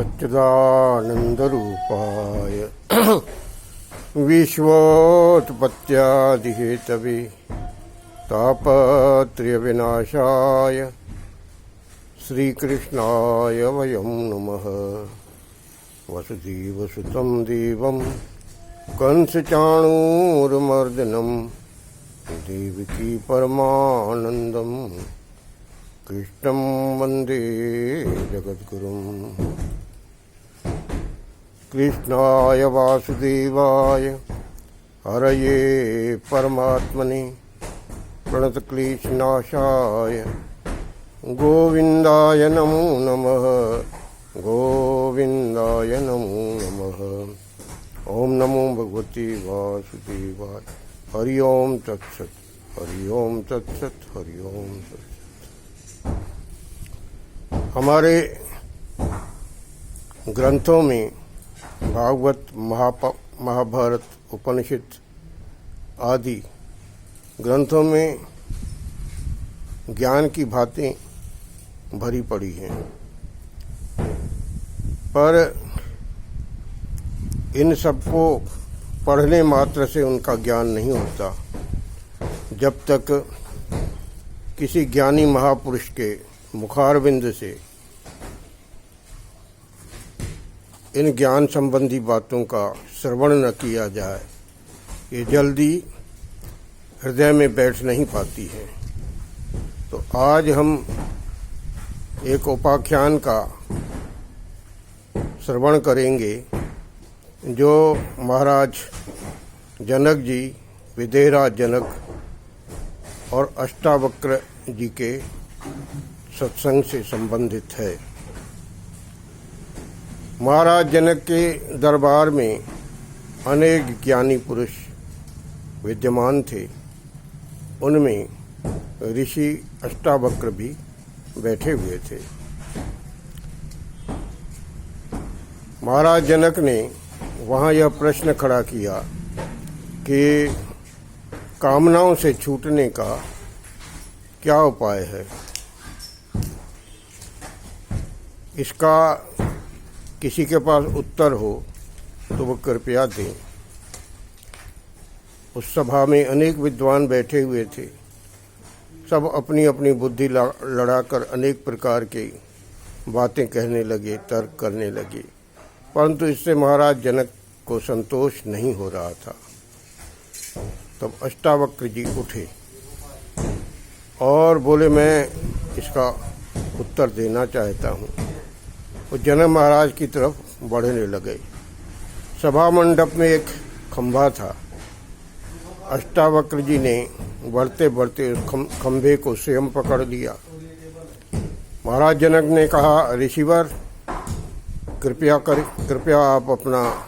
सच्चिदानन्दरूपाय विश्वोत्पत्त्यादिहेतवे तापत्रयविनाशाय श्रीकृष्णाय वयं नमः। वसुदेवसुतं देवं कंसचाणूरमर्दनं देवकी परमानन्दं कृष्णं वन्दे जगद्गुरुं। कृष्णाय वासुदेवाय हरये परमात्मने प्रणतक्लेशनाशाय गोविन्दाय नमो नमः। गोविन्दाय नमो नमः। ओम नमो भगवते वासुदेवाय। हरि ओम तत्सत्। हरि ओम तत्सत्। हरि ओम तत्सत्। हमारे ग्रंथों में भागवत, महाभारत, उपनिषद आदि ग्रंथों में ज्ञान की बातें भरी पड़ी हैं, पर इन सबको पढ़ने मात्र से उनका ज्ञान नहीं होता। जब तक किसी ज्ञानी महापुरुष के मुखारविंद से इन ज्ञान संबंधी बातों का श्रवण न किया जाए, ये जल्दी हृदय में बैठ नहीं पाती है। तो आज हम एक उपाख्यान का श्रवण करेंगे जो महाराज जनक जी, विदेहराज जनक और अष्टावक्र जी के सत्संग से संबंधित है। महाराज जनक के दरबार में अनेक ज्ञानी पुरुष विद्यमान थे। उनमें ऋषि अष्टावक्र भी बैठे हुए थे। महाराज जनक ने वहाँ यह प्रश्न खड़ा किया कि कामनाओं से छूटने का क्या उपाय है। इसका किसी के पास उत्तर हो तो वो कृपया दें। उस सभा में अनेक विद्वान बैठे हुए थे। सब अपनी अपनी बुद्धि लड़ाकर अनेक प्रकार की बातें कहने लगे, तर्क करने लगे, परंतु इससे महाराज जनक को संतोष नहीं हो रहा था। तब अष्टावक्र जी उठे और बोले, मैं इसका उत्तर देना चाहता हूँ। वो जनक महाराज की तरफ बढ़ने लगे। सभा मंडप में एक खंभा था। अष्टावक्र जी ने बढ़ते बढ़ते उस खंभे को स्वयं पकड़ लिया। महाराज जनक ने कहा, ऋषिवर कृपया आप अपना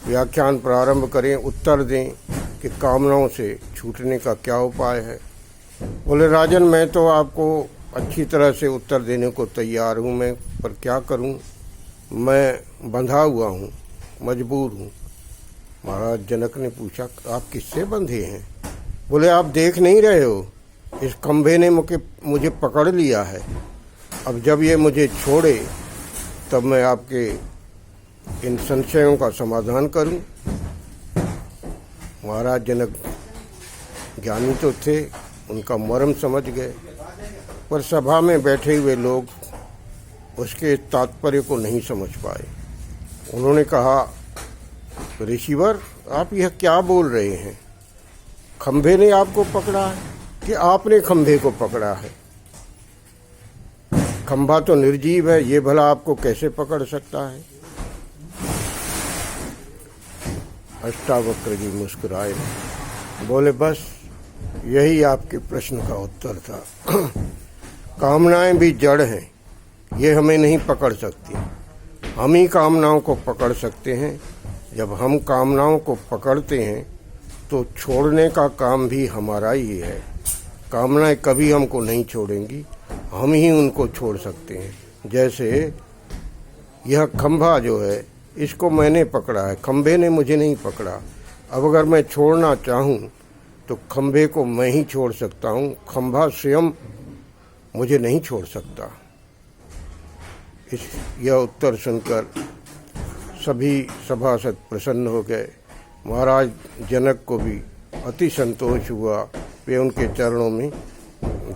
व्याख्यान प्रारंभ करें, उत्तर दें कि कामनाओं से छूटने का क्या उपाय है। बोले, राजन मैं तो आपको अच्छी तरह से उत्तर देने को तैयार हूँ, मैं पर क्या करूँ, मैं बंधा हुआ हूँ, मजबूर हूँ। महाराज जनक ने पूछा, आप किससे बंधे हैं। बोले, आप देख नहीं रहे हो, इस खंभे ने मुझे पकड़ लिया है। अब जब ये मुझे छोड़े तब मैं आपके इन संशयों का समाधान करूं। महाराज जनक ज्ञानी तो थे, उनका मर्म समझ गए, पर सभा में बैठे हुए लोग उसके तात्पर्य को नहीं समझ पाए। उन्होंने कहा, ऋषिवर आप यह क्या बोल रहे हैं। खंभे ने आपको पकड़ा है कि आपने खंभे को पकड़ा है। खंभा तो निर्जीव है, ये भला आपको कैसे पकड़ सकता है। अष्टावक्र जी मुस्कुराए, बोले, बस यही आपके प्रश्न का उत्तर था। कामनाएं भी जड़ हैं, ये हमें नहीं पकड़ सकती। हम ही कामनाओं को पकड़ सकते हैं। जब हम कामनाओं को पकड़ते हैं तो छोड़ने का काम भी हमारा ही है। कामनाएं कभी हमको नहीं छोड़ेंगी, हम ही उनको छोड़ सकते हैं। जैसे यह खंभा जो है, इसको मैंने पकड़ा है, खंभे ने मुझे नहीं पकड़ा। अब अगर मैं छोड़ना चाहूँ तो खंभे को मैं ही छोड़ सकता हूँ, खंभा स्वयं मुझे नहीं छोड़ सकता। यह उत्तर सुनकर सभी सभासद प्रसन्न हो गए। महाराज जनक को भी अति संतोष हुआ। वे उनके चरणों में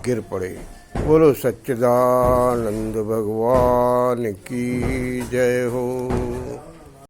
गिर पड़े। बोलो सच्चिदानंद भगवान की जय हो।